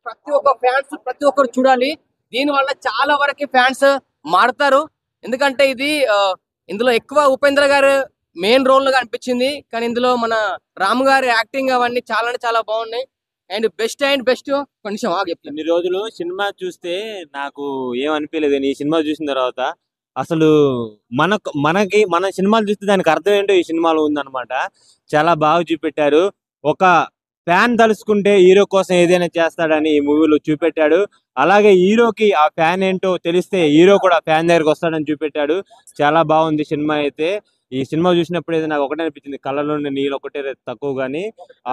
ప్రతి ఒక్క ఫ్యాన్స్ ప్రతి ఒక్కరు చూడాలి. దీని వల్ల చాలా వరకు ఫ్యాన్స్ మారుతారు. ఎందుకంటే ఇది ఇందులో ఎక్కువ ఉపేంద్ర గారు మెయిన్ రోల్ గా అనిపించింది. కానీ ఇందులో మన రామ్ గారి యాక్టింగ్ అవన్నీ చాలా బాగున్నాయి. అండ్ బెస్ట్ కొంచెం ఇన్ని రోజులు సినిమా చూస్తే నాకు ఏమనిపించలేదు. ఈ సినిమా చూసిన తర్వాత అసలు మన సినిమాలు చూస్తే దానికి అర్థం ఏంటో ఈ సినిమాలో ఉందన్నమాట. చాలా బాగా చూపెట్టారు. ఒక ఫ్యాన్ తలుసుకుంటే హీరో కోసం ఏదైనా చేస్తాడని ఈ మూవీలో చూపెట్టాడు. అలాగే హీరోకి ఆ ఫ్యాన్ ఏంటో తెలిస్తే హీరో కూడా ఫ్యాన్ దగ్గరకు వస్తాడని చూపెట్టాడు. చాలా బాగుంది సినిమా అయితే. ఈ సినిమా చూసినప్పుడు అయితే నాకు ఒకటే అనిపించింది, కళ్ళలో నీళ్ళు ఒకటే తక్కువ, కానీ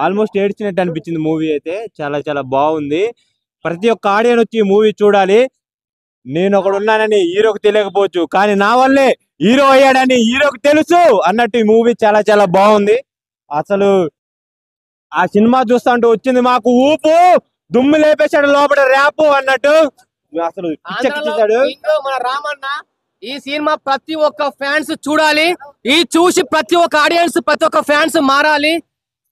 ఆల్మోస్ట్ ఏడ్చినట్టు అనిపించింది మూవీ అయితే. చాలా బాగుంది. ప్రతి ఒక్క ఆడియన్స్ వచ్చి ఈ మూవీ చూడాలి. నేను ఒకడు ఉన్నానని హీరోకి తెలియకపోవచ్చు, కానీ నా వల్లే హీరో అయ్యాడని హీరోకి తెలుసు అన్నట్టు ఈ మూవీ చాలా బాగుంది. అసలు ఆ సినిమా చూస్తాంటూ వచ్చింది మాకు ఊపు, దుమ్ము లేపేశాడు లోపల ర్యాప్ అన్నట్టు. అసలు మన రామన్న ఈ సినిమా ప్రతి ఒక్క ఫ్యాన్స్ చూడాలి. ఈ చూసి ప్రతి ఒక్క ఆడియన్స్ ప్రతి ఒక్క ఫ్యాన్స్ మారాలి.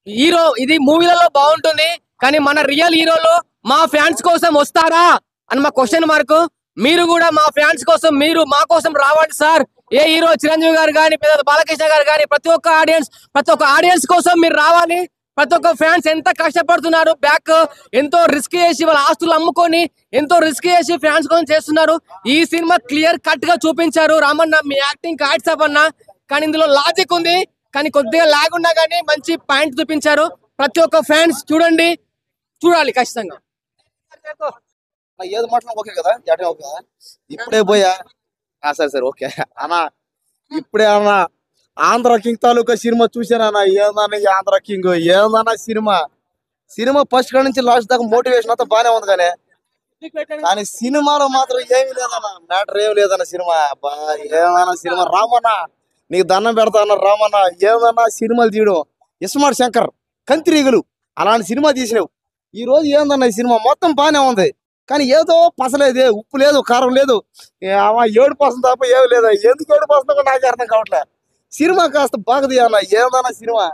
హీరో ఇది మూవీలలో బాగుంటుంది, కానీ మన రియల్ హీరోలో మా ఫ్యాన్స్ కోసం వస్తారా అని మా క్వశ్చన్ మార్క్. మీరు కూడా మా ఫ్యాన్స్ కోసం మీరు మా కోసం రావండి సార్. ఏ హీరో చిరంజీవి గారు కానీ పెద్ద బాలకృష్ణ గారు కానీ ప్రతి ఒక్క ఆడియన్స్ కోసం మీరు రావాలి. ప్రతి ఒక్క ఫ్యాన్స్ ఎంత కష్టపడుతున్నారు, బ్యాక్ ఎంతో రిస్క్ చేసి వాళ్ళ ఆస్తులు అమ్ముకొని ఎంతో రిస్క్ చేసి ఫ్యాన్స్ కోసం చేస్తున్నారు. ఈ సినిమా క్లియర్ కట్ గా చూపించారు. రామన్న మీ యాక్టింగ్ హ్యాట్స్ ఆఫ్ అన్న. కానీ ఇందులో లాజిక్ ఉంది, కానీ కొద్దిగా లాగ్ ఉన్నా కానీ మంచి పాయింట్ చూపించారు. ప్రతి ఒక్క ఫ్యాన్స్ చూడాలి ఖచ్చితంగా. ఏది మాట్లాడ ఓకే కదా, ఓకే కదా. ఇప్పుడే పోయా సరే ఓకే అన్న. ఇప్పుడే అన్న ఆంధ్ర కింగ్ తాలూకా సినిమా చూసానన్నా. ఏందన్నా ఈ ఆంధ్ర కింగ్ ఏందన్నా సినిమా ఫస్ట్ కాడి నుంచి లాస్ట్ దాకా మోటివేషన్ అంతా బాగానే ఉంది, కానీ సినిమాలో మాత్రం ఏమీ లేదన్నా. మ్యాటర్ ఏమి లేదన్న సినిమా. ఏమన్నా సినిమా రామన్న నీకు దండం పెడతా అన్న. రామన్న ఏమన్నా సినిమాలు తీయడం ఇస్మార్ట్ శంకర్ కంతిరీగులు అలాంటి సినిమా తీసినావు. ఈ రోజు ఏందన్న ఈ సినిమా మొత్తం బాగానే ఉంది, కానీ ఏదో పసలేదే, ఉప్పు లేదు కారం లేదు, 7% తప్ప ఏమి లేదా. ఎందుకు 7% కూడా నాకు అర్థం కావట్లే. సినిమా కాస్త బాగా తీయాలన్న. ఏదన్నా సినిమా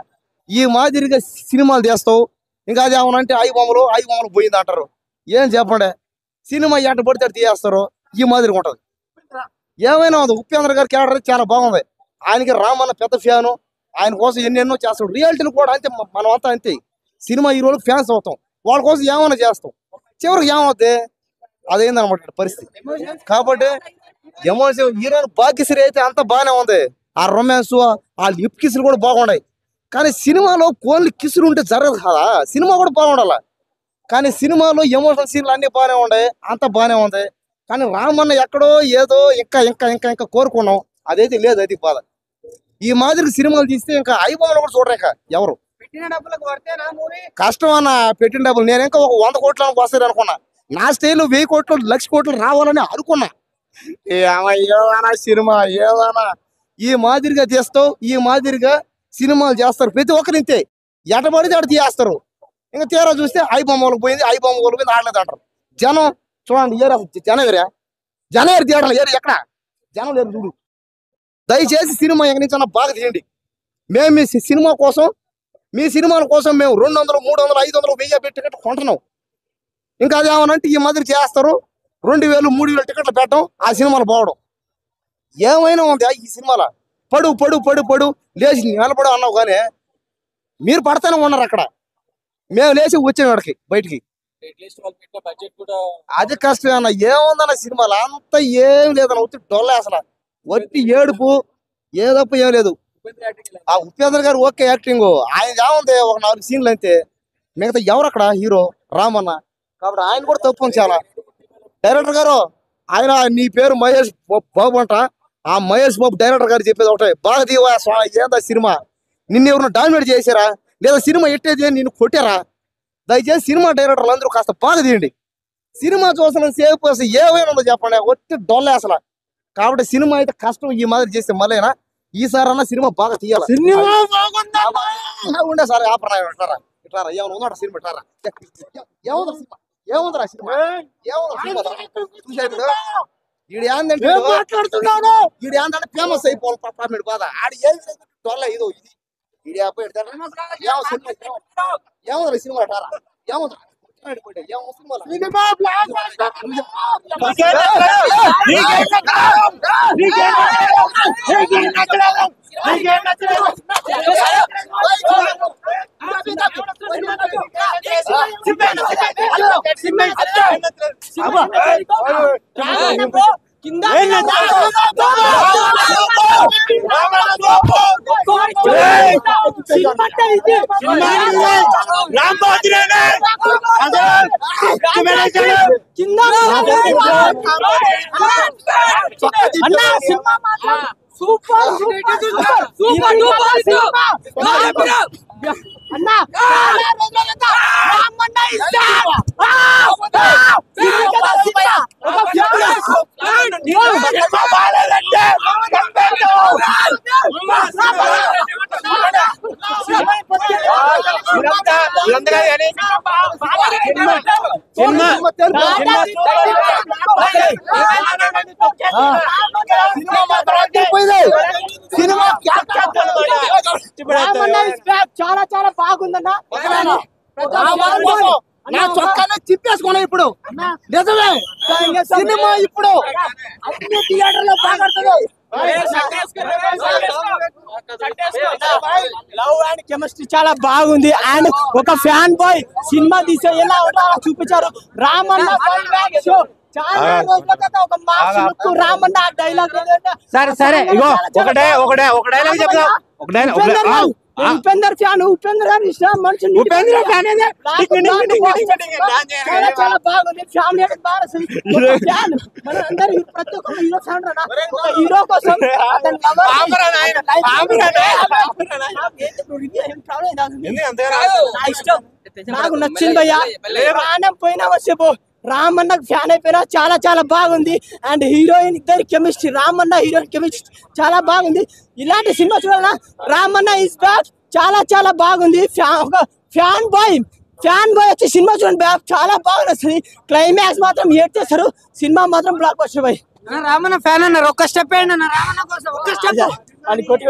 ఈ మాదిరిగా సినిమాలు తీస్తావు, ఇంకా అది ఏమనంటే ఐ బొమ్మలు పోయింది అంటారు. ఏం చెప్పండి, సినిమా ఎట్ట పడితే తీయేస్తారు. ఈ మాదిరిగా ఉంటది. ఏమైనా ఉంది ఉపేంద్ర గారి క్యారెక్టర్ చాలా బాగుంది. ఆయనకి రామన్న పెద్ద ఫ్యాను, ఆయన కోసం ఎన్నెన్నో చేస్తాడు. రియాలిటీని కూడా అంతే, మనం అంతా అంతే. సినిమా ఈ రోజు ఫ్యాన్స్ అవుతాం, వాళ్ళ కోసం ఏమైనా చేస్తాం, చివరికి ఏమవుద్ది అదేందనమాట పరిస్థితి. కాబట్టి ఎమోషన్ హీరోయిన్ భాగ్యశ్రీ అయితే అంత బాగానే ఉంది. ఆ రొమాన్స్ ఆ లిప్ కిసులు కూడా బాగున్నాయి. కానీ సినిమాలో కోన్లు కిసులు ఉంటే జరగదు కదా, సినిమా కూడా బాగుండాల. కానీ సినిమాలో ఎమోషనల్ సీన్లు అన్ని బాగానే ఉన్నాయి, అంత బాగానే ఉంది. కానీ రామన్న ఎక్కడో ఏదో ఇంకా కోరుకున్నాం, అదైతే లేదు. అది బాధ. ఈ మాదిరి సినిమాలు తీస్తే ఇంకా ఐబొమ్మలు కూడా చూడరు. ఇంకా ఎవరు కష్టం అన్న పెట్టిన డబ్బులు. నేను ఇంకా ఒక 100 కోట్లు వస్తాయి అనుకున్నా. నా స్టైల్ 1000 కోట్లు 1,00,000 కోట్లు రావాలని అనుకున్నా. ఏమైనా సినిమా ఏమైనా ఈ మాదిరిగా తీస్తావు, ఈ మాదిరిగా సినిమాలు చేస్తారు. ప్రతి ఒక్కరు ఇంతే, ఎటబడితే అటు తీయేస్తారు. ఇంకా తీరా చూస్తే ఐబొమ్మలకు పోయింది ఆడలేదు అంటారు. జనం చూడండి, జనం తీయడం ఎక్కడ జనం లేరు చూడు. దయచేసి సినిమా ఎక్కడి నుంచి అన్నా బాగా తీయండి. మేము మీ సినిమా కోసం, మీ సినిమాల కోసం మేము 200, 300, 500, 1000 పెట్టి కొంటున్నాం. ఇంకా అది ఏమనంటే ఈ మాదిరి చేస్తారు. 2000, 3000 టికెట్లు పెట్టడం, ఆ సినిమాలు పోవడం. ఏమైనా ఉంది ఈ సినిమాలో. పడు లేచి నిలబడు అన్నావు, కానీ మీరు పడతానే ఉన్నారు అక్కడ. మేము లేచి వచ్చాము వాడికి బయటికి. అది కష్టమే అన్న. ఏముందన్న సినిమాలో అంత ఏం లేదన్న. వచ్చి డొల్ల అసలు వట్టి ఏడుపు ఏదప్ప ఏం లేదు. ఆ ఉపేంద్ర గారు ఓకే యాక్టింగ్, ఆయన ఏముంది ఒక 4 సీన్లు అంతే. మిగతా ఎవరు అక్కడ హీరో రామన్న. కాబట్టి ఆయన కూడా తప్పు ఉంది చాలా. డైరెక్టర్ గారు ఆయన నీ పేరు మహేష్ బాబు అంట. ఆ మహేష్ బాబు డైరెక్టర్ గారు చెప్పేది ఒకటే, బాగా దీవా ఏందా సినిమా, నిన్ను ఎవరన్నా డామినేట్ చేశారా లేదా సినిమా ఎట్టేది నిన్ను కొట్టారా? దయచేసి సినిమా డైరెక్టర్లు అందరూ కాస్త బాగా తీయండి. సినిమా చూసిన సేపు అసలు ఏమైనా ఉందో చెప్పండి, ఒట్టి డొల్లే అసలు. కాబట్టి సినిమా అయితే కష్టం ఈ మాదిరి చేస్తే మళ్ళీనా ఈసారన్నా సినిమా బాగా తీయాలి. ఉండే సార్ ఆపరా ఇట్లారా ఏమైనా ఉందా సినిమా ఇట్లారా ఏముందిరా సినిమా చూసాడు ఈడు ఏందంటే ఈడు ఏంటంటే ఫేమస్ అయిపోవాలి బాధ ఆడు ఏది డొల్ల ఇదో ఇది ఈడు ఏముందిరా సినిమా ఇట్లారా ఏముందిరా చాలా చాలా బాగుందన్న. నా చొక్కానే తిప్పేసుకున్నా ఇప్పుడు నిజమే సినిమా ఇప్పుడు అన్ని థియేటర్ లో లవ్ అండ్ కెమిస్ట్రీ చాలా బాగుంది. అండ్ ఒక ఫ్యాన్ బాయ్ సినిమా తీసే ఎలా ఉండాలో చూపించారు. రామన్న షో చాలా రోజుల తర్వాత ఒక మాస్ లుక్ రామన్న డైలాగ్. సరే సరే ఇగో ఒక డైలాగ్ చెప్దాం. ఒక డైలాగ్ ఉపేందర్ ఫ్యాన్ ఉపేందర్ గారు ఇష్టం మనిషి ఉపేంద్ర ఫ్యాన్ చాలా చాలా బాగుంది. ఫ్యామిలీ అంటే బాగా ఫ్యాన్ మన అందరు ప్రతి ఒక్క హీరో ఫ్యాన్ రా. ఒక హీరో కోసం ఇష్టం నాకు నచ్చింది భయ్యా. ప్రాణం పోయినా వచ్చేపో రామన్న ఫ్యాన్ అయిపోయినా చాలా చాలా బాగుంది. అండ్ హీరోయిన్ ఇద్దరు కెమిస్ట్రీ రామన్న హీరోయిన్ కెమిస్ట్రీ చాలా బాగుంది. ఇలాంటి సినిమా చూడాలన్నా రామన్న ఇస్ బ్యాక్ చాలా చాలా బాగుంది. ఒక ఫ్యాన్ బాయ్ వచ్చి సినిమా చూడండి బ్యాక్ చాలా బాగా నచ్చింది. క్లైమాక్స్ మాత్రం ఏడ్ చేస్తారు. సినిమా మాత్రం blockbuster boy. Ramanna fan అన్నారు ఒక్క స్టెప్ వేయండి అన్న రామన్న కోసం ఒక్క స్టెప్ కొట్టి